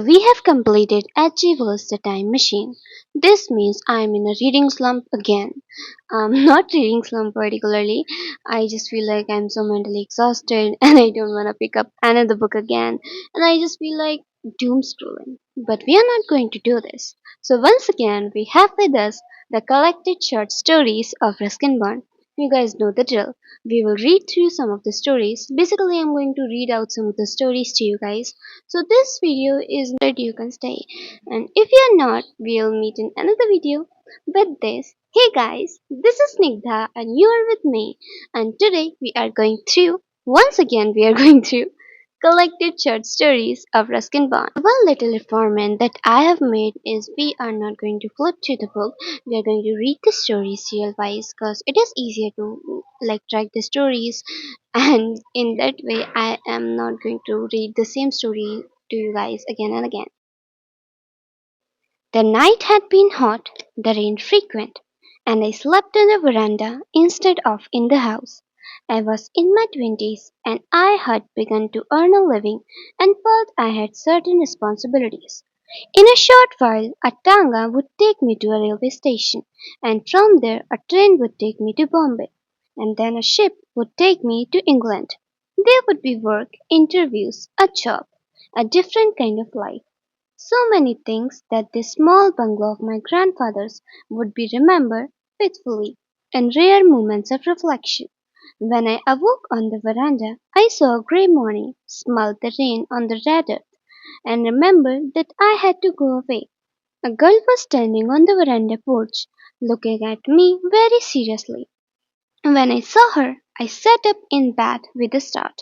We have completed Achievers the Time Machine. This means I am in a reading slump again. Not reading slump particularly. I just feel like I'm so mentally exhausted and I don't want to pick up another book again. And I just feel like doom scrolling. But we are not going to do this. So once again, we have with us the collected short stories of Ruskin Bond. You guys know the drill. We will read through some of the stories. Basically, I'm going to read out some of the stories to you guys, so this video is that you can stay. And if you're not, we'll meet in another video with this. Hey guys, this is Snigdha and you are with me. And today once again we are going through collected short stories of Ruskin Bond. One little refinement that I have made is we are not going to flip through the book. We are going to read the stories serial wise because it is easier to track the stories, and in that way I am not going to read the same story to you guys again and again. The night had been hot, the rain frequent, and I slept on the veranda instead of in the house. I was in my twenties and I had begun to earn a living and felt I had certain responsibilities. In a short while, a tanga would take me to a railway station, and from there a train would take me to Bombay, and then a ship would take me to England. There would be work, interviews, a job, a different kind of life. So many things that this small bungalow of my grandfather's would be remembered faithfully, and rare moments of reflection. When I awoke on the veranda, I saw a grey morning, smelled the rain on the red earth, and remembered that I had to go away. A girl was standing on the veranda porch, looking at me very seriously. When I saw her, I sat up in bed with a start.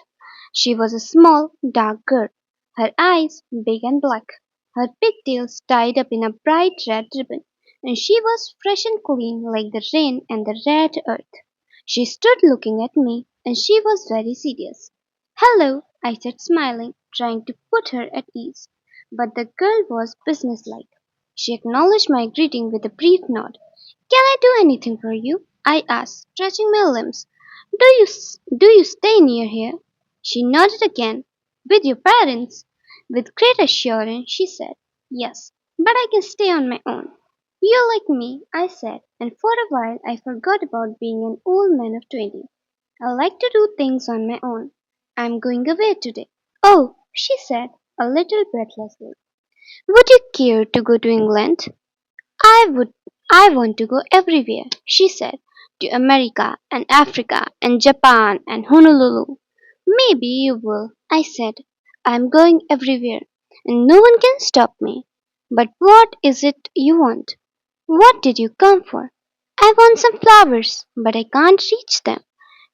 She was a small, dark girl, her eyes big and black, her pigtails tied up in a bright red ribbon, and she was fresh and clean like the rain and the red earth. She stood looking at me, and she was very serious. "Hello," I said, smiling, trying to put her at ease. But the girl was businesslike. She acknowledged my greeting with a brief nod. "Can I do anything for you?" I asked, stretching my limbs. "Do you stay near here?" She nodded again. "With your parents?" With great assurance she said, "Yes, but I can stay on my own." "You're like me," I said, and for a while I forgot about being an old man of 20. "I like to do things on my own. I'm going away today." "Oh," she said, a little breathlessly. "Would you care to go to England?" "I would. I want to go everywhere," she said, "to America and Africa and Japan and Honolulu." "Maybe you will," I said. "I'm going everywhere, and no one can stop me." "But what is it you want? What did you come for?" "I want some flowers, but I can't reach them."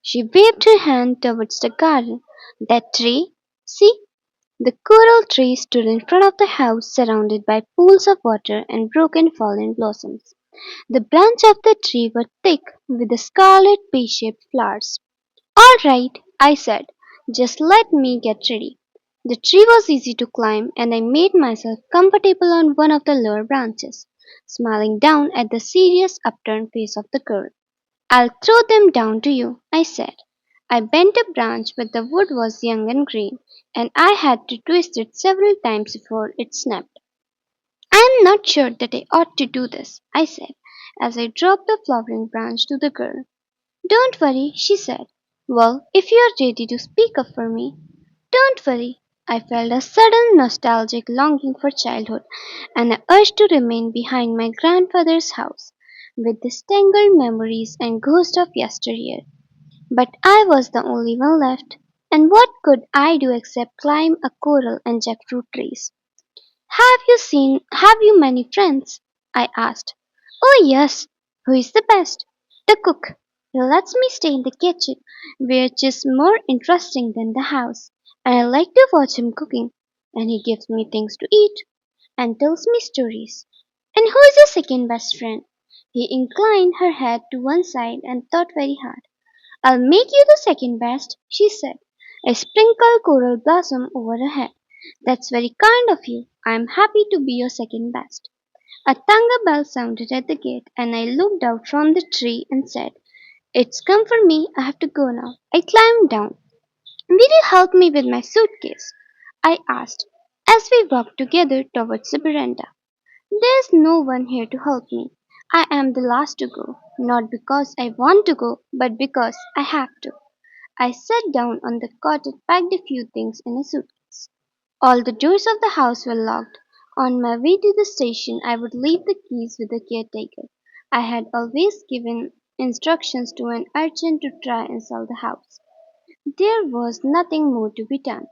She waved her hand towards the garden. "That tree? See?" The coral tree stood in front of the house, surrounded by pools of water and broken fallen blossoms. The branches of the tree were thick with the scarlet pea-shaped flowers. "All right," I said, "just let me get ready." The tree was easy to climb, and I made myself comfortable on one of the lower branches, smiling down at the serious upturned face of the girl. "I'll throw them down to you," I said. I bent a branch, but the wood was young and green, and I had to twist it several times before it snapped. "I'm not sure that I ought to do this," I said, as I dropped the flowering branch to the girl. "Don't worry," she said. "Well, if you are ready to speak up for me." "Don't worry." I felt a sudden nostalgic longing for childhood, and a urge to remain behind my grandfather's house, with the tangled memories and ghosts of yesteryear. But I was the only one left, and what could I do except climb a coral and jackfruit trees? Have you many friends?" I asked. "Oh yes." "Who is the best?" "The cook. He lets me stay in the kitchen, which is more interesting than the house, and I like to watch him cooking, and he gives me things to eat, and tells me stories." "And who is your second best friend?" He inclined her head to one side and thought very hard. "I'll make you the second best," she said. I sprinkled coral blossom over her head. "That's very kind of you. I'm happy to be your second best." A tanga bell sounded at the gate, and I looked out from the tree and said, "It's come for me. I have to go now." I climbed down. "Will you help me with my suitcase?" I asked. as we walked together towards the veranda. There's no one here to help me. I am the last to go, not because I want to go, but because I have to. I sat down on the cot and packed a few things in a suitcase. All the doors of the house were locked. On my way to the station, I would leave the keys with the caretaker. I had always given instructions to an urchin to try and sell the house. There was nothing more to be done.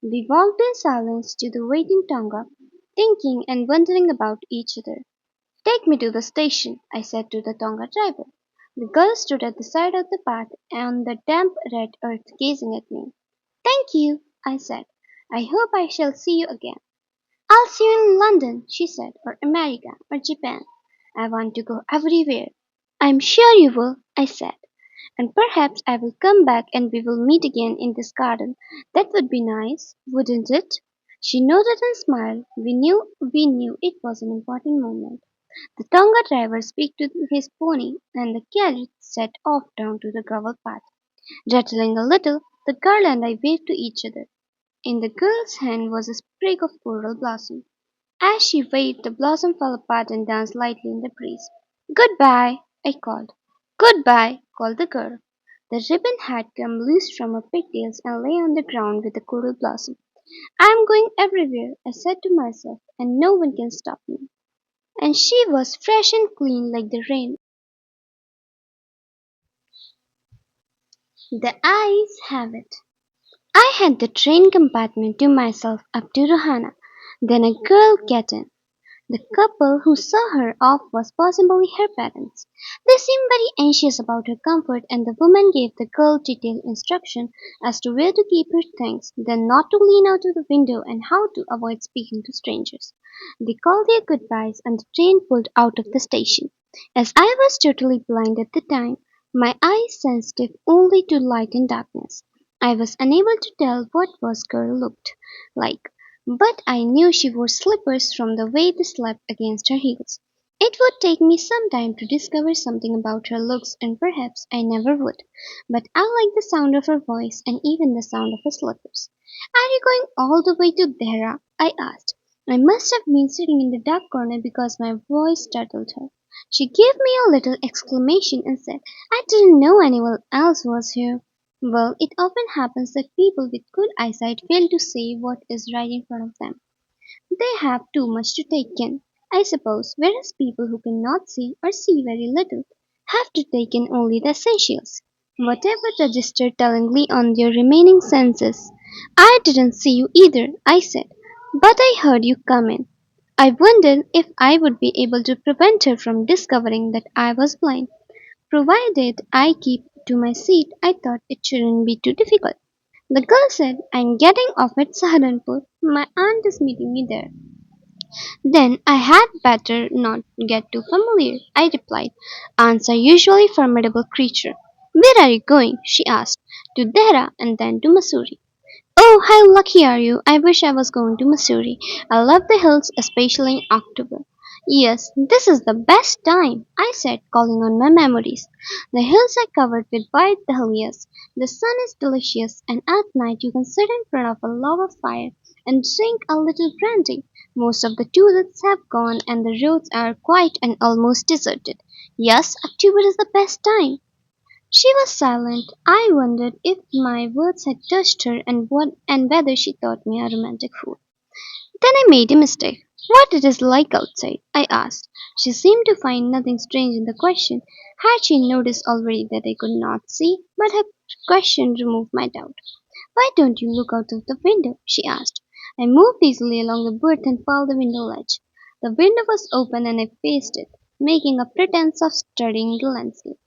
We walked in silence to the waiting Tonga, thinking and wondering about each other. "Take me to the station," I said to the Tonga driver. The girl stood at the side of the path on the damp red earth gazing at me. "Thank you," I said. "I hope I shall see you again." "I'll see you in London," she said, "or America, or Japan. I want to go everywhere." "I'm sure you will," I said. "And perhaps I will come back and we will meet again in this garden. That would be nice, wouldn't it?" She nodded and smiled. We knew it was an important moment. The Tonga driver spoke to his pony, and the carriage set off down to the gravel path. Rattling a little, the girl and I waved to each other. In the girl's hand was a sprig of coral blossom. As she waved, the blossom fell apart and danced lightly in the breeze. "Goodbye," I called. "Goodbye," called the girl. The ribbon had come loose from her pigtails and lay on the ground with the coral blossom. "I am going everywhere," I said to myself, "and no one can stop me." And she was fresh and clean like the rain. The eyes have it. I had the train compartment to myself up to Rohana. Then a girl got in. The couple who saw her off was possibly her parents. They seemed very anxious about her comfort, and the woman gave the girl detailed instruction as to where to keep her things, then not to lean out of the window, and how to avoid speaking to strangers. They called their goodbyes, and the train pulled out of the station. As I was totally blind at the time, my eyes sensitive only to light and darkness, I was unable to tell what was girl looked like. But I knew she wore slippers from the way they slapped against her heels. It would take me some time to discover something about her looks, and perhaps I never would. But I liked the sound of her voice and even the sound of her slippers. "Are you going all the way to Dehra?" I asked. I must have been sitting in the dark corner because my voice startled her. She gave me a little exclamation and said, "I didn't know anyone else was here." Well, it often happens that people with good eyesight fail to see what is right in front of them. They have too much to take in, I suppose, whereas people who cannot see or see very little have to take in only the essentials. Whatever registered tellingly on your remaining senses. "I didn't see you either," I said, "but I heard you come in." I wondered if I would be able to prevent her from discovering that I was blind. Provided I keep to my seat, I thought it shouldn't be too difficult. The girl said, "I'm getting off at Saharanpur. My aunt is meeting me there." "Then I had better not get too familiar," I replied. "Aunts are usually formidable creatures." "Where are you going?" she asked. "To Dehra and then to Mussoorie." "Oh, how lucky are you! I wish I was going to Missouri. I love the hills, especially in October." "Yes, this is the best time," I said, calling on my memories. "The hills are covered with white dahlias. The sun is delicious, and at night you can sit in front of a lava fire and drink a little brandy. Most of the tourists have gone, and the roads are quiet and almost deserted. Yes, October is the best time." She was silent. I wondered if my words had touched her and whether she thought me a romantic fool. Then I made a mistake. "What it is like outside?" I asked. She seemed to find nothing strange in the question. Had she noticed already that I could not see? But her question removed my doubt. "Why don't you look out of the window?" she asked. I moved easily along the berth and felt the window ledge. The window was open and I faced it, making a pretense of studying the landscape.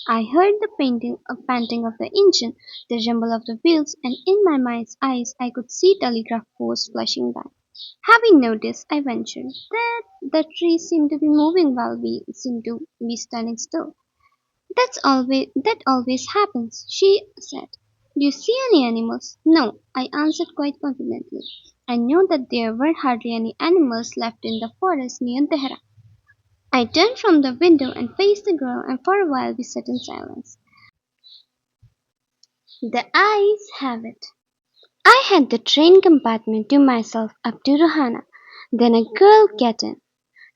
I heard the panting of the engine, the rumble of the wheels, and in my mind's eyes I could see telegraph posts flashing by. "Have you noticed," I ventured, "that the trees seem to be moving while we seem to be standing still?" That always happens," she said. "Do you see any animals?" "No," I answered quite confidently. I knew that there were hardly any animals left in the forest near Dehra. I turned from the window and faced the girl, and for a while we sat in silence. The eyes have it. I had the train compartment to myself up to Rohana. Then a girl got in.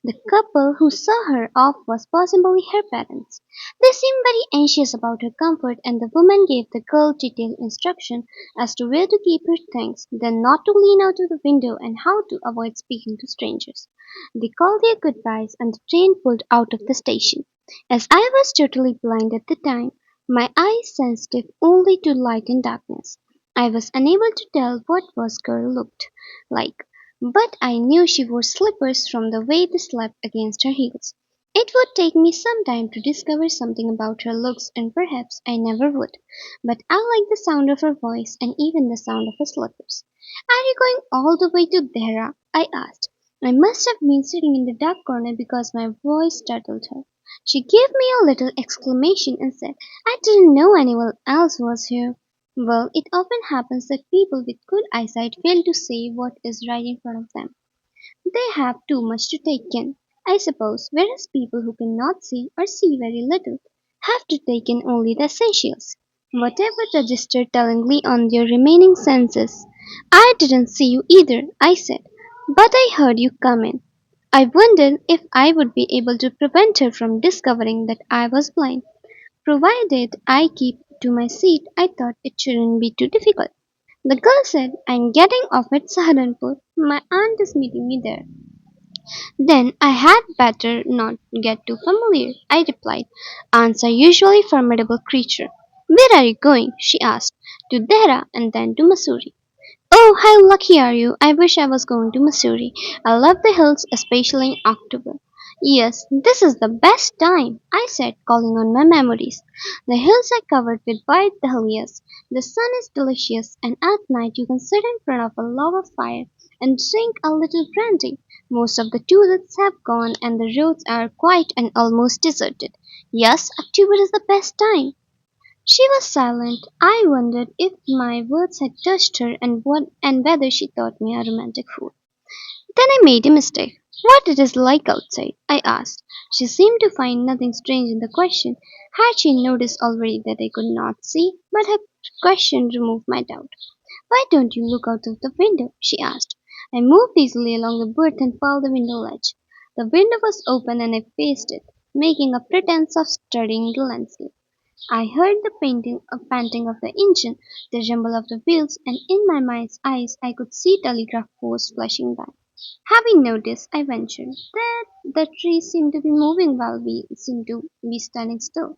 The couple who saw her off was possibly her parents. They seemed very anxious about her comfort, and the woman gave the girl detailed instruction as to where to keep her things, then not to lean out of the window, and how to avoid speaking to strangers. They called their goodbyes, and the train pulled out of the station. As I was totally blind at the time, my eyes sensitive only to light and darkness, I was unable to tell what was girl looked like. But I knew she wore slippers from the way they slapped against her heels. It would take me some time to discover something about her looks, and perhaps I never would. But I liked the sound of her voice and even the sound of her slippers. "Are you going all the way to Dehra?" I asked. I must have been sitting in the dark corner because my voice startled her. She gave me a little exclamation and said, "I didn't know anyone else was here." Well, it often happens that people with good eyesight fail to see what is right in front of them. They have too much to take in, I suppose, whereas people who cannot see or see very little have to take in only the essentials. Whatever registered tellingly on your remaining senses. "I didn't see you either," I said, "but I heard you come in." I wondered if I would be able to prevent her from discovering that I was blind. Provided I keep to my seat, I thought it shouldn't be too difficult. The girl said, "I'm getting off at Saharanpur. My aunt is meeting me there." "Then I had better not get too familiar," I replied. "Aunts are usually formidable creatures." "Where are you going?" she asked. "To Dehra and then to Mussoorie." "Oh, how lucky are you! I wish I was going to Missouri. I love the hills, especially in October." "Yes, this is the best time," I said, calling on my memories. "The hills are covered with white dahlias. The sun is delicious, and at night you can sit in front of a lava fire and drink a little brandy. Most of the tourists have gone, and the roads are quiet and almost deserted. Yes, October is the best time." She was silent. I wondered if my words had touched her, and whether she thought me a romantic fool. Then I made a mistake. "What it is like outside?" I asked. She seemed to find nothing strange in the question. Had she noticed already that I could not see? But her question removed my doubt. "Why don't you look out of the window?" she asked. I moved easily along the berth and found the window ledge. The window was open and I faced it, making a pretense of studying the landscape. I heard the panting of the engine, the rumble of the wheels, and in my mind's eyes I could see telegraph posts flashing by. "Having noticed," I ventured, "that the trees seem to be moving while we seem to be standing still?"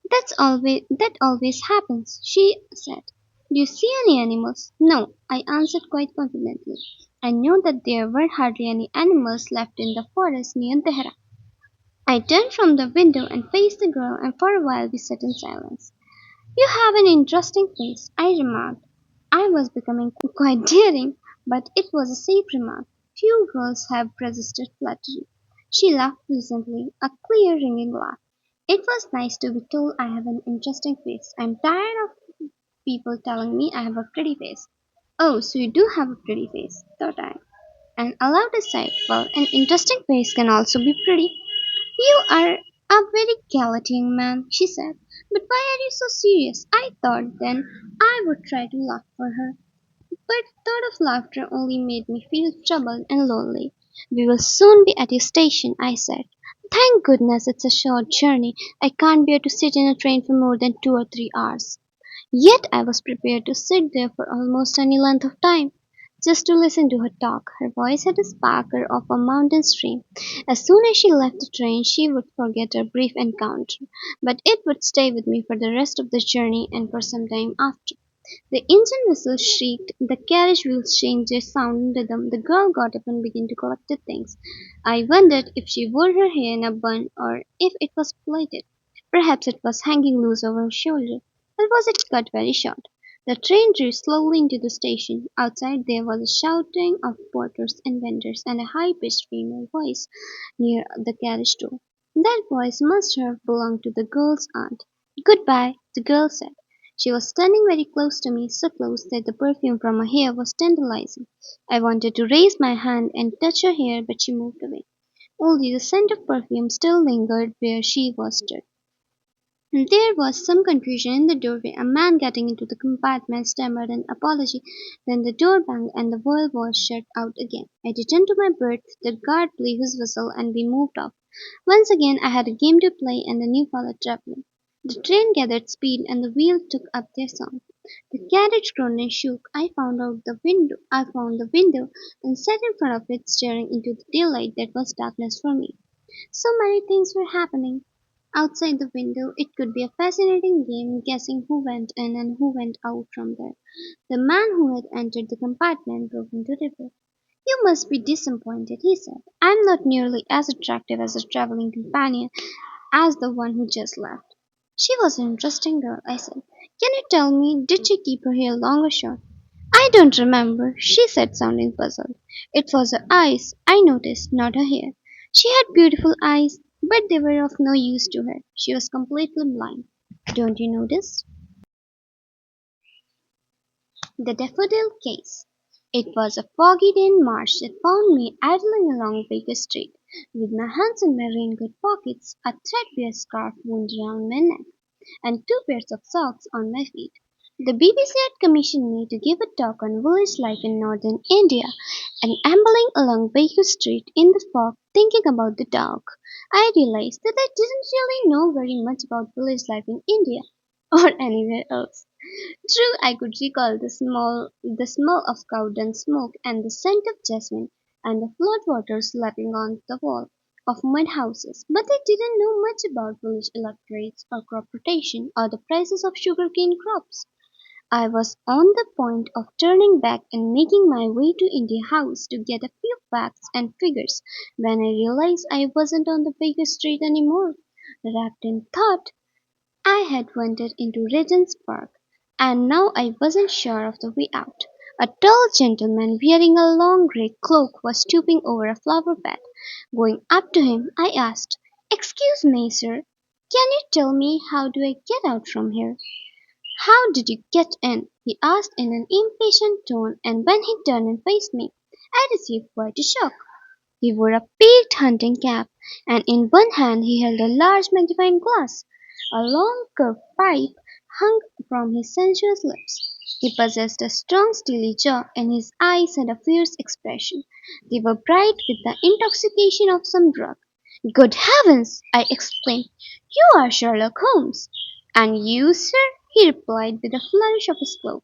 That always happens," she said. "Do you see any animals?" "No," I answered quite confidently. I knew that there were hardly any animals left in the forest near Dehra. I turned from the window and faced the girl, and for a while we sat in silence. "You have an interesting face," I remarked. I was becoming quite daring, but it was a safe remark. Few girls have resisted flattery. She laughed pleasantly, a clear, ringing laugh. It was nice to be told I have an interesting face. I'm tired of people telling me I have a pretty face. Oh, so you do have a pretty face, thought I, and aloud I sighed. Well, an interesting face can also be pretty. "You are a very gallant young man," she said. "But why are you so serious?" I thought then I would try to laugh for her. But thought of laughter only made me feel troubled and lonely. "We will soon be at your station," I said. "Thank goodness it's a short journey. I can't bear to sit in a train for more than 2 or 3 hours." Yet I was prepared to sit there for almost any length of time, just to listen to her talk. Her voice had the sparkle of a mountain stream. As soon as she left the train, she would forget our brief encounter, but it would stay with me for the rest of the journey and for some time after. The engine whistle shrieked, the carriage wheels changed their sound and rhythm, the girl got up and began to collect her things. I wondered if she wore her hair in a bun or if it was plaited. Perhaps it was hanging loose over her shoulder. Or was it cut very short? The train drew slowly into the station. Outside there was a shouting of porters and vendors, and a high-pitched female voice near the carriage door. That voice must have belonged to the girl's aunt. "Goodbye," the girl said. She was standing very close to me, so close that the perfume from her hair was tantalizing. I wanted to raise my hand and touch her hair, but she moved away. Only the scent of perfume still lingered where she was stood. There was some confusion in the doorway. A man getting into the compartment stammered an apology. Then the door banged and the wall was shut out again. I returned to my berth, the guard blew his whistle, and we moved off. Once again I had a game to play and the new followed traveling. The train gathered speed and the wheels took up their song. The carriage groaned and shook. I found the window and sat in front of it staring into the daylight that was darkness for me. So many things were happening. Outside the window, it could be a fascinating game guessing who went in and who went out from there. The man who had entered the compartment broke into rebel. You must be disappointed, he said. I'm not nearly as attractive as a traveling companion as the one who just left. She was an interesting girl, I said. Can you tell me, did she keep her hair long or short? I don't remember, she said, sounding puzzled. It was her eyes, I noticed, not her hair. She had beautiful eyes, but they were of no use to her. She was completely blind. Don't you notice? The Daffodil Case. It was a foggy day in March that found me idling along Baker Street, with my hands in my raincoat pockets, a threadbare scarf wound around my neck, and two pairs of socks on my feet. The BBC had commissioned me to give a talk on village life in northern India, and ambling along Baker Street in the fog, thinking about the talk, I realized that I didn't really know very much about village life in India or anywhere else. True, I could recall the smell of cow dung smoke and the scent of jasmine and the flood waters lapping on the wall of mud houses, but I didn't know much about village electorates or crop rotation or the prices of sugarcane crops. I was on the point of turning back and making my way to India House to get a few facts and figures when I realized I wasn't on the Baker Street anymore. Wrapped in thought, I had wandered into Regent's Park, and now I wasn't sure of the way out. A tall gentleman wearing a long grey cloak was stooping over a flower bed. Going up to him, I asked, "Excuse me, sir, can you tell me how do I get out from here?" "How did you get in?" he asked in an impatient tone, and when he turned and faced me, I received quite a shock. He wore a peaked hunting cap, and in one hand he held a large magnifying glass. A long curved pipe hung from his sensuous lips. He possessed a strong steely jaw, and his eyes had a fierce expression. They were bright with the intoxication of some drug. "Good heavens!" I exclaimed. "You are Sherlock Holmes!" "And you, sir?" he replied with a flourish of his cloak.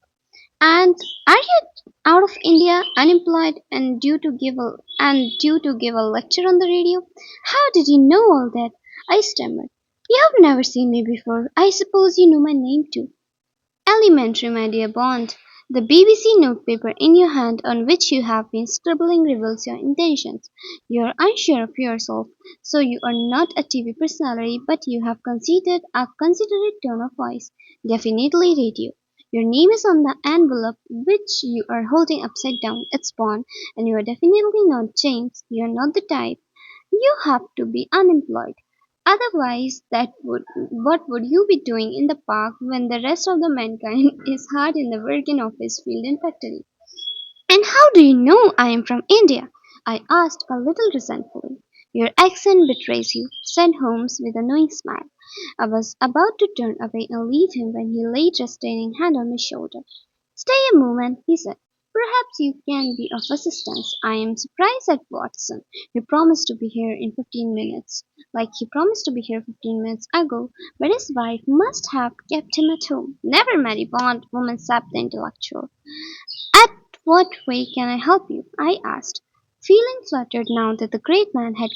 "And are you out of India, unemployed, and due to give a lecture on the radio? How did you know all that?" I stammered. "You have never seen me before. I suppose you know my name too." "Elementary, my dear Bond. The BBC notepaper in your hand on which you have been scribbling reveals your intentions. You are unsure of yourself, so you are not a TV personality, but you have conceded a considerate tone of voice. Definitely radio. Your name is on the envelope which you are holding upside down. It's Bond, and you are definitely not James. You are not the type. You have to be unemployed. Otherwise, what would you be doing in the park when the rest of the mankind is hard in the working office, field, and factory? And how do you know I am from India?" I asked a little resentfully. "Your accent betrays you," said Holmes with a knowing smile. I was about to turn away and leave him when he laid a restraining hand on my shoulder. "Stay a moment," he said. "Perhaps you can be of assistance. I am surprised at Watson, who promised to be here in 15 minutes, like he promised to be here 15 minutes ago, but his wife must have kept him at home. Never marry Bond," woman sapped the intellectual. "At what way can I help you?" I asked, feeling flattered now that the great man had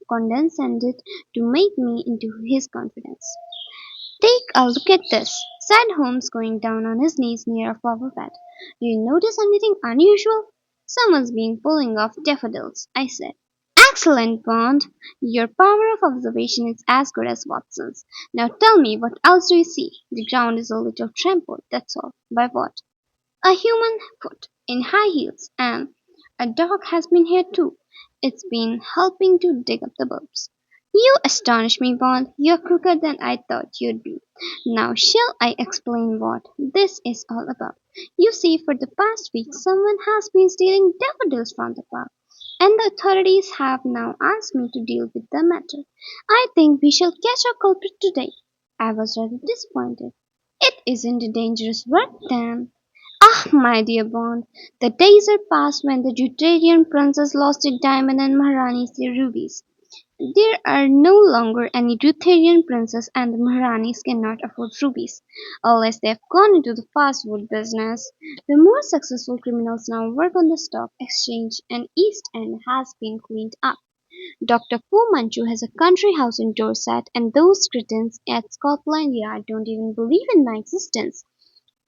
condescended to make me into his confidence. "Take a look at this," said Holmes, going down on his knees near a flower bed. "Do you notice anything unusual?" "Someone's been pulling off daffodils," I said. "Excellent, Bond. Your power of observation is as good as Watson's. Now tell me, what else do you see?" "The ground is a little trampled, that's all." "By what?" "A human foot, in high heels, and a dog has been here too. It's been helping to dig up the bulbs." "You astonish me, Bond. You're quicker than I thought you'd be. Now shall I explain what this is all about? You see, for the past week someone has been stealing daffodils from the park, and the authorities have now asked me to deal with the matter. I think we shall catch our culprit today." I was rather disappointed. It isn't a dangerous work then. Ah, my dear Bond, the days are past when the Jutarian princess lost a diamond and Maharani's their rubies. There are no longer any Ruthenian princes and the Maharanis cannot afford rubies, unless they have gone into the fast food business. The more successful criminals now work on the stock exchange and East End has been cleaned up. Dr. Fu Manchu has a country house in Dorset and those cretins at Scotland Yard don't even believe in my existence.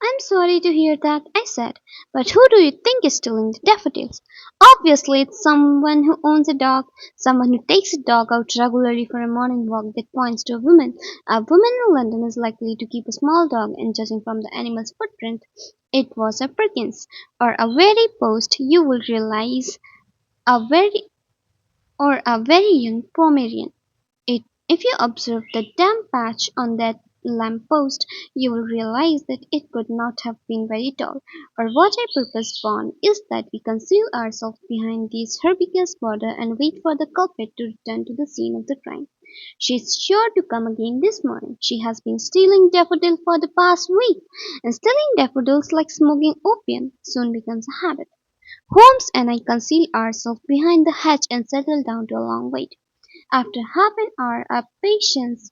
I'm sorry to hear that, I said, but who do you think is stealing the daffodils? Obviously, it's someone who owns a dog, someone who takes a dog out regularly for a morning walk that points to a woman. A woman in London is likely to keep a small dog, and judging from the animal's footprint, it was a Perkins, or a very post you will realize, a very or a very young Pomeranian. If you observe the damp patch on that lamp-post, you will realize that it could not have been very tall. Or what I purpose, Bond, is that we conceal ourselves behind this herbaceous border and wait for the culprit to return to the scene of the crime. She is sure to come again this morning. She has been stealing daffodil for the past week, and stealing daffodils like smoking opium soon becomes a habit. Holmes and I conceal ourselves behind the hedge and settle down to a long wait. After half an hour our patience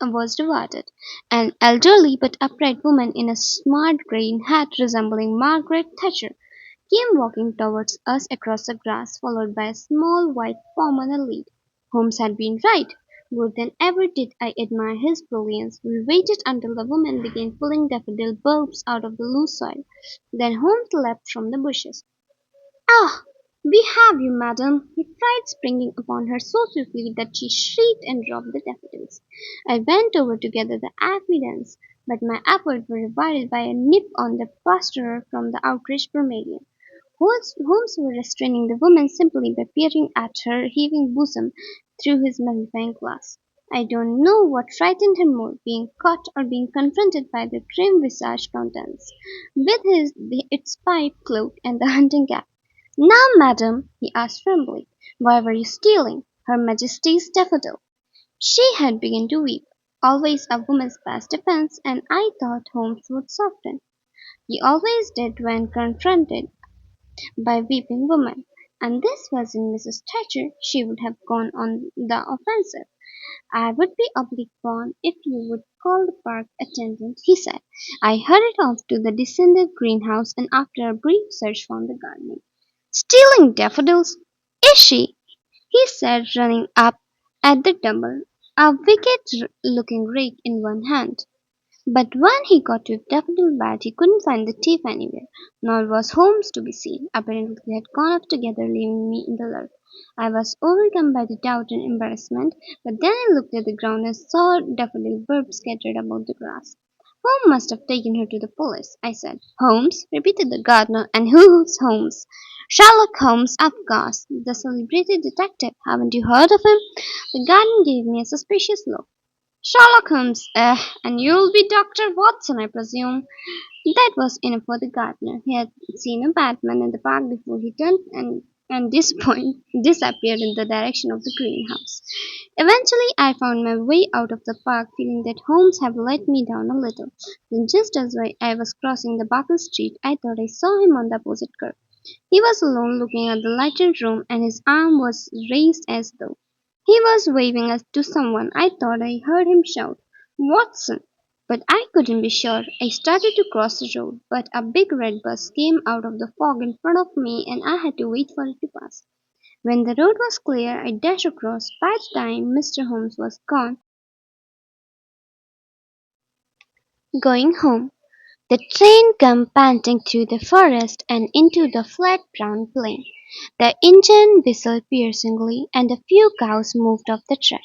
was rewarded. An elderly but upright woman in a smart green hat resembling Margaret Thatcher came walking towards us across the grass, followed by a small white form on a lead. Holmes had been right. More than ever did I admire his brilliance. We waited until the woman began pulling daffodil bulbs out of the loose soil. Then Holmes leapt from the bushes. "Ah, we have you, madam!" he cried, springing upon her so swiftly that she shrieked and dropped the daffodils. I bent over to gather the evidence, but my efforts were rewarded by a nip on the plasterer from the outraged Pomeranian. Holmes was restraining the woman simply by peering at her heaving bosom through his magnifying glass. I don't know what frightened him more, being caught or being confronted by the grim-visaged countenance, with its pipe cloak and the hunting cap. "Now, madam," he asked firmly, "why were you stealing Her Majesty's daffodil?" She had begun to weep, always a woman's best defense, and I thought Holmes would soften. He always did when confronted by weeping women, and this was in Mrs. Thatcher. She would have gone on the offensive. "I would be obliged, Bond, if you would call the park attendant," he said. I hurried off to the descended greenhouse, and after a brief search found the gardener. "Stealing daffodils, is she?" he said, running up at the double, a wicked-looking rake in one hand. But when he got to the daffodil bed he couldn't find the thief anywhere, nor was Holmes to be seen. Apparently they had gone off together, leaving me in the lurch. I was overcome by the doubt and embarrassment, but then I looked at the ground and saw daffodil bulbs scattered about the grass. "Holmes must have taken her to the police," I said. "Holmes?" repeated the gardener. "And who's Holmes?" "Sherlock Holmes, of course, the celebrated detective. Haven't you heard of him?" The gardener gave me a suspicious look. "Sherlock Holmes, and you'll be Dr. Watson, I presume." That was enough for the gardener. He had seen a Batman in the park before he turned and disappeared in the direction of the greenhouse. Eventually, I found my way out of the park, feeling that Holmes had let me down a little. Then, just as I was crossing the Barker Street, I thought I saw him on the opposite curb. He was alone, looking at the lighted room, and his arm was raised as though he was waving us to someone. I thought I heard him shout, "Watson!" But I couldn't be sure. I started to cross the road, but a big red bus came out of the fog in front of me and I had to wait for it to pass. When the road was clear, I dashed across. By the time Mr. Holmes was gone, going home, the train came panting through the forest and into the flat brown plain. The engine whistled piercingly, and a few cows moved off the track.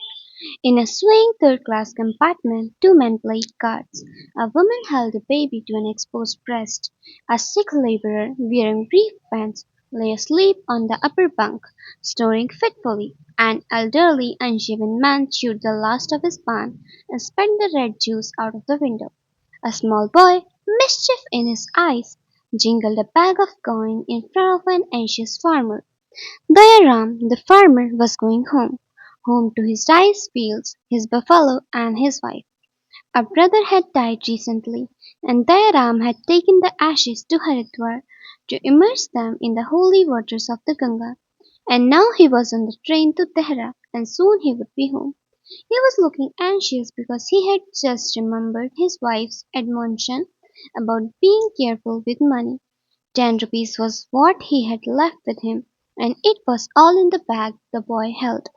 In a swaying third-class compartment, two men played cards. A woman held a baby to an exposed breast. A sick laborer, wearing brief pants, lay asleep on the upper bunk, snoring fitfully. An elderly, unshaven man chewed the last of his pan and spat the red juice out of the window. A small boy, mischief in his eyes, jingled a bag of coin in front of an anxious farmer. Dayaram, the farmer, was going home, home to his rice fields, his buffalo, and his wife. A brother had died recently, and Dayaram had taken the ashes to Haridwar to immerse them in the holy waters of the Ganga. And now he was on the train to Tehra, and soon he would be home. He was looking anxious because he had just remembered his wife's admonition about being careful with money. 10 rupees was what he had left with him, and it was all in the bag the boy held.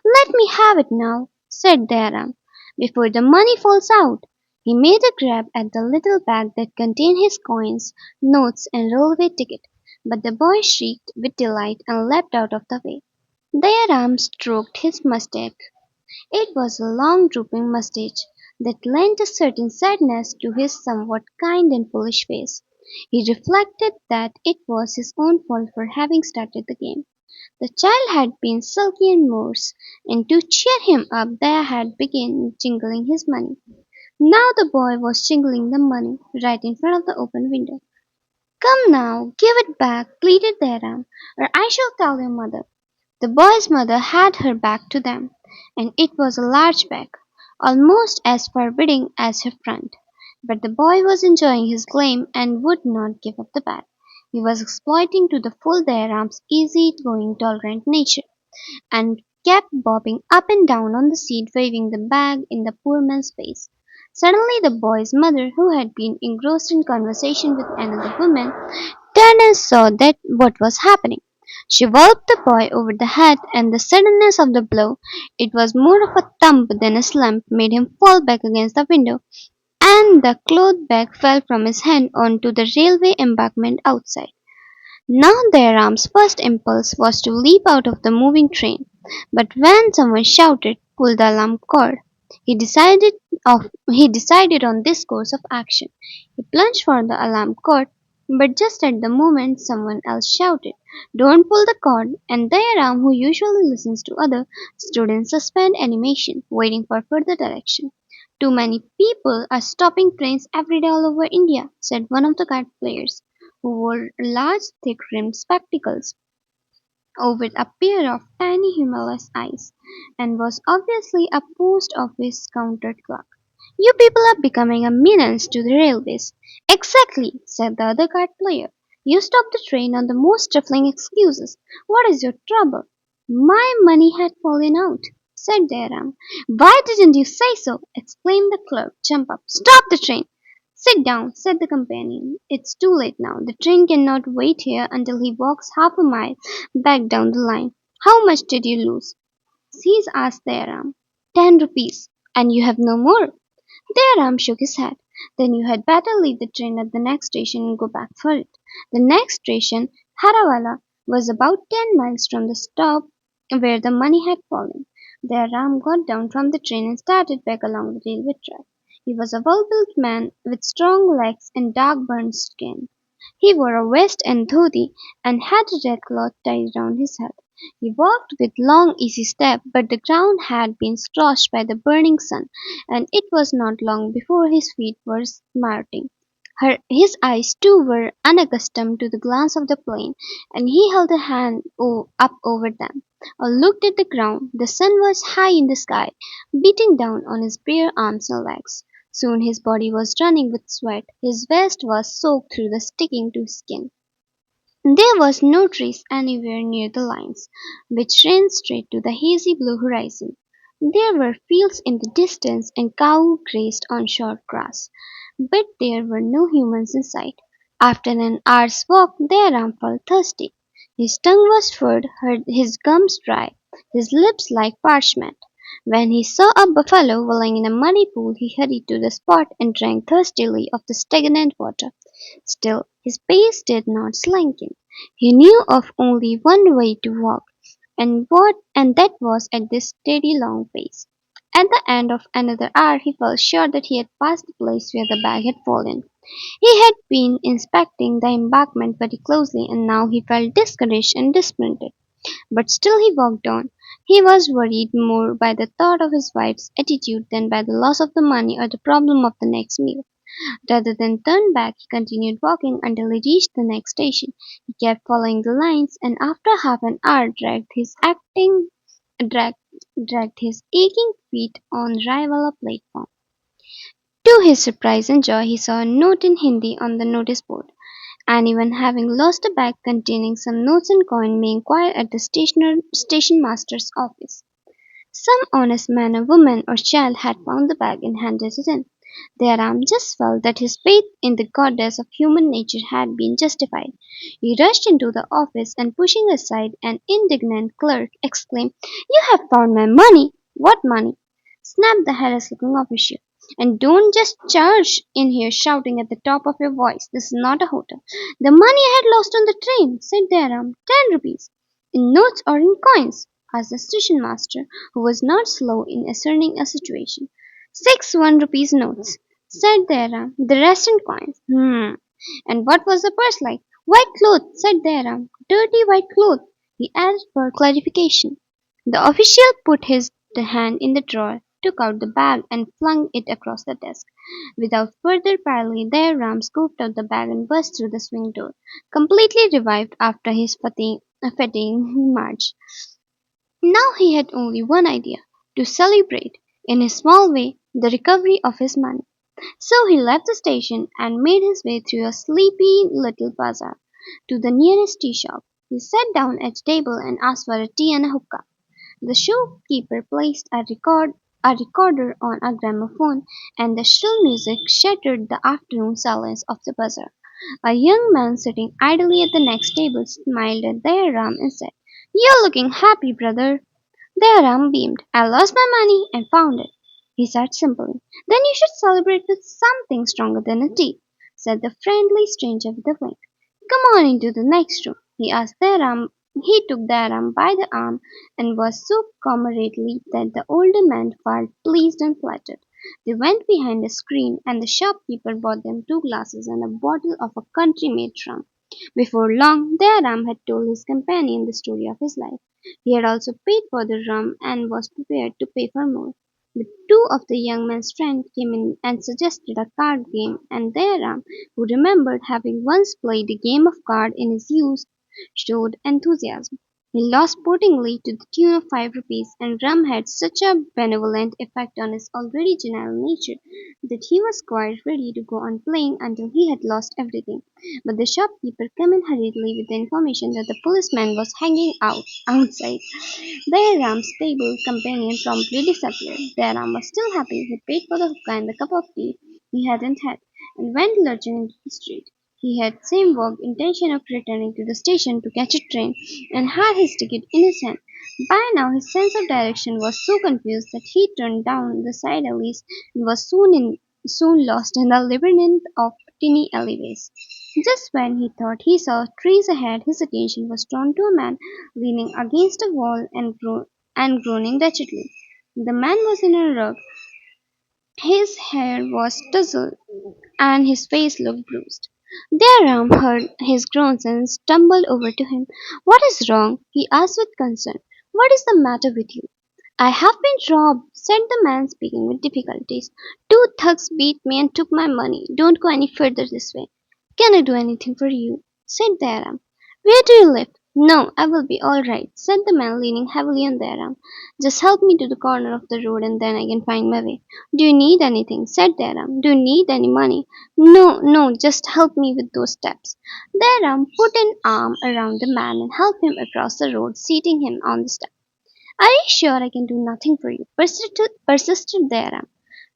"Let me have it now," said Dayaram, "before the money falls out." He made a grab at the little bag that contained his coins, notes, and railway ticket, but the boy shrieked with delight and leapt out of the way. Dayaram stroked his moustache. It was a long drooping moustache that lent a certain sadness to his somewhat kind and foolish face. He reflected that it was his own fault for having started the game. The child had been sulky and morose, and to cheer him up they had begun jingling his money. Now the boy was jingling the money right in front of the open window. "Come now, give it back," pleaded Dairam, "or I shall tell your mother." The boy's mother had her back to them, and it was a large back, almost as forbidding as her front. But the boy was enjoying his game and would not give up the bag. He was exploiting to the full Dairam's easy-going, tolerant nature, and kept bobbing up and down on the seat waving the bag in the poor man's face. Suddenly the boy's mother, who had been engrossed in conversation with another woman, turned and saw that what was happening. She walloped the boy over the head, and the suddenness of the blow, it was more of a thump than a slump, made him fall back against the window, and the cloth bag fell from his hand onto the railway embankment outside. Now Dairam's first impulse was to leap out of the moving train, but when someone shouted, "Pull the alarm cord," he decided on this course of action. He plunged for the alarm cord, but just at the moment someone else shouted, "Don't pull the cord," and Dayaram, who usually listens to others, stood in suspended animation, waiting for further direction. "Too many people are stopping trains every day all over India," said one of the card players, who wore large thick-rimmed spectacles with a pair of tiny humorless eyes, and was obviously a post office counter clerk. "You people are becoming a menace to the railways." "Exactly," said the other card player. "You stop the train on the most trifling excuses. What is your trouble?" "My money had fallen out," said Jairam. "Why didn't you say so?" exclaimed the clerk. "Jump up. Stop the train." "Sit down," said the companion. "It's too late now. The train cannot wait here until he walks half a mile back down the line. How much did you lose?" He's asked Jairam. "10 rupees." "And you have no more?" Jairam shook his head. "Then you had better leave the train at the next station and go back for it." The next station, Harawala, was about 10 miles from the stop where the money had fallen. Jairam got down from the train and started back along the railway track. He was a well-built man with strong legs and dark burnt skin. He wore a vest and dhoti and had a red cloth tied round his head. He walked with long easy step, but the ground had been scorched by the burning sun, and it was not long before his feet were smarting. His eyes too were unaccustomed to the glance of the plain, and he held a hand up over them, or looked at the ground. The sun was high in the sky, beating down on his bare arms and legs. Soon his body was running with sweat, his vest was soaked through the sticking to his skin. There was no trees anywhere near the lines, which ran straight to the hazy blue horizon. There were fields in the distance and cows grazed on short grass, but there were no humans in sight. After an hour's walk, Dairam felt thirsty. His tongue was furred, his gums dry, his lips like parchment. When he saw a buffalo wallowing in a muddy pool, he hurried to the spot and drank thirstily of the stagnant water. Still, his pace did not slacken. He knew of only one way to walk, and that was at this steady long pace. At the end of another hour he felt sure that he had passed the place where the bag had fallen. He had been inspecting the embankment very closely, and now he felt discouraged and disappointed. But still he walked on. He was worried more by the thought of his wife's attitude than by the loss of the money or the problem of the next meal. Rather than turn back, he continued walking until he reached the next station. He kept following the lines, and after half an hour dragged, dragged his aching feet on rival platform. To his surprise and joy, he saw a note in Hindi on the notice board. Anyone having lost a bag containing some notes and coin may inquire at the station master's office. Some honest man or woman or child had found the bag and handed it in. Theream just felt that his faith in the goddess of human nature had been justified. He rushed into the office and pushing aside an indignant clerk, exclaimed, "You have found my money!" "What money?" snapped the harassed-looking official. "And don't just charge in here shouting at the top of your voice. This is not a hotel." "The money I had lost on the train," said Dairam. "10 rupees." "In notes or in coins?" asked the station master, who was not slow in ascertaining a situation. "Six 1 rupees notes," said Dairam. "The rest in coins." "And what was the purse like?" "White cloth," said Dairam. "Dirty white cloth," he added for clarification. The official put his hand in the drawer, took out the bag, and flung it across the desk. Without further parley, Dairam scooped out the bag and burst through the swing door, completely revived after his fatiguing march. Now he had only one idea: to celebrate, in his small way, the recovery of his money. So he left the station and made his way through a sleepy little bazaar to the nearest tea shop. He sat down at a table and asked for a tea and a hookah. The shopkeeper placed a recorder on a gramophone, and the shrill music shattered the afternoon silence of the bazaar. A young man sitting idly at the next table smiled at Dayram and said, "You're looking happy, brother." Dayram beamed. "I lost my money and found it," he said simply. "Then you should celebrate with something stronger than a tea," said the friendly stranger with a wink. "Come on into the next room." He took Dairam by the arm and was so comradely that the older man felt pleased and flattered. They went behind a screen, and the shopkeeper bought them 2 glasses and a bottle of a country-made rum. Before long, Dairam had told his companion the story of his life. He had also paid for the rum and was prepared to pay for more. But two of the young men's friends came in and suggested a card game, and Dairam, who remembered having once played a game of cards in his youth, showed enthusiasm. He lost sportingly to the tune of 5 rupees, and rum had such a benevolent effect on his already genial nature that he was quite ready to go on playing until he had lost everything. But the shopkeeper came in hurriedly with the information that the policeman was hanging out outside. Dairam's stable companion promptly disappeared. Dairam was still happy. He paid for the hookah and the cup of tea he hadn't had, and went lurching into the street. He had same vague intention of returning to the station to catch a train, and had his ticket in his hand. By now his sense of direction was so confused that he turned down the side alleys and was soon lost in the labyrinth of tiny alleyways. Just when he thought he saw trees ahead, his attention was drawn to a man leaning against a wall and groaning wretchedly. The man was in a rug. His hair was tousled, and his face looked bruised. Dairam heard his groans and stumbled over to him. "What is wrong?" he asked with concern. "What is the matter with you?" "I have been robbed," said the man, speaking with difficulties. "Two thugs beat me and took my money. Don't go any further this way." "Can I do anything for you?" said Dairam. "Where do you live?" "No, I will be all right," said the man, leaning heavily on Dairam. "Just help me to the corner of the road and then I can find my way." "Do you need anything?" said Dairam. "Do you need any money?" "No, no, just help me with those steps." Dairam put an arm around the man and helped him across the road, seating him on the step. "Are you sure I can do nothing for you?" persisted Dairam.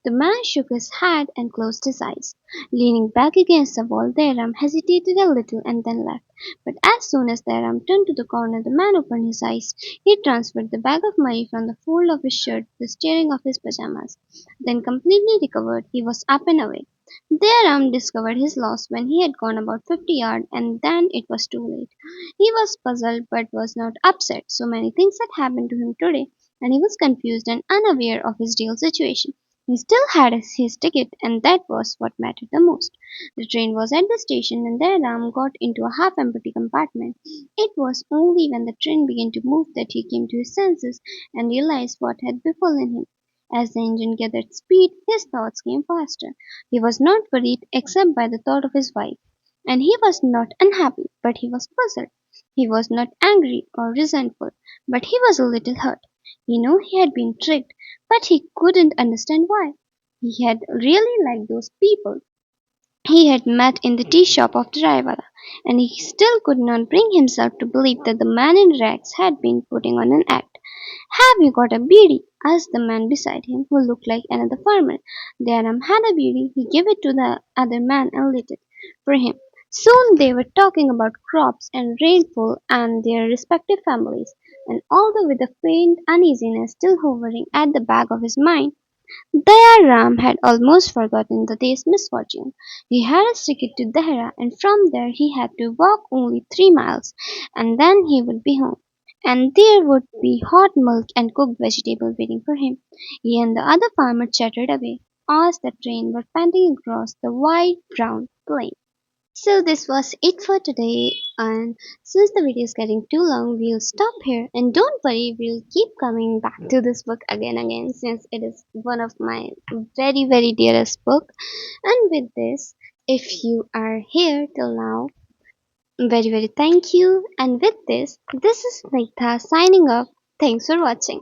The man shook his head and closed his eyes. Leaning back against the wall, Dairam hesitated a little and then left. But as soon as Dairam turned to the corner, the man opened his eyes. He transferred the bag of money from the fold of his shirt to the steering of his pajamas. Then, completely recovered, he was up and away. Dairam discovered his loss when he had gone about 50 yards, and then it was too late. He was puzzled but was not upset. So many things had happened to him today, and he was confused and unaware of his real situation. He still had his ticket, and that was what mattered the most. The train was at the station, and Dairam got into a half-empty compartment. It was only when the train began to move that he came to his senses and realized what had befallen him. As the engine gathered speed, his thoughts came faster. He was not worried except by the thought of his wife, and he was not unhappy, but he was puzzled. He was not angry or resentful, but he was a little hurt. He knew he had been tricked, but he couldn't understand why. He had really liked those people he had met in the tea shop of the Raiwala, and he still could not bring himself to believe that the man in rags had been putting on an act. "Have you got a beedi?" asked the man beside him, who looked like another farmer. Jairam had a beedi. He gave it to the other man and lit it for him. Soon they were talking about crops and rainfall and their respective families, and although with a faint uneasiness still hovering at the back of his mind, Dayaram had almost forgotten the day's misfortune. He had a ticket to Dehra, and from there he had to walk only 3 miles, and then he would be home. And there would be hot milk and cooked vegetable waiting for him. He and the other farmer chattered away as the train was panting across the wide brown plain. So this was it for today, and since the video is getting too long, we'll stop here. And don't worry, we'll keep coming back to this book again since it is one of my very dearest book. And with this, if you are here till now, very thank you. And with this is Nitha signing off. Thanks for watching.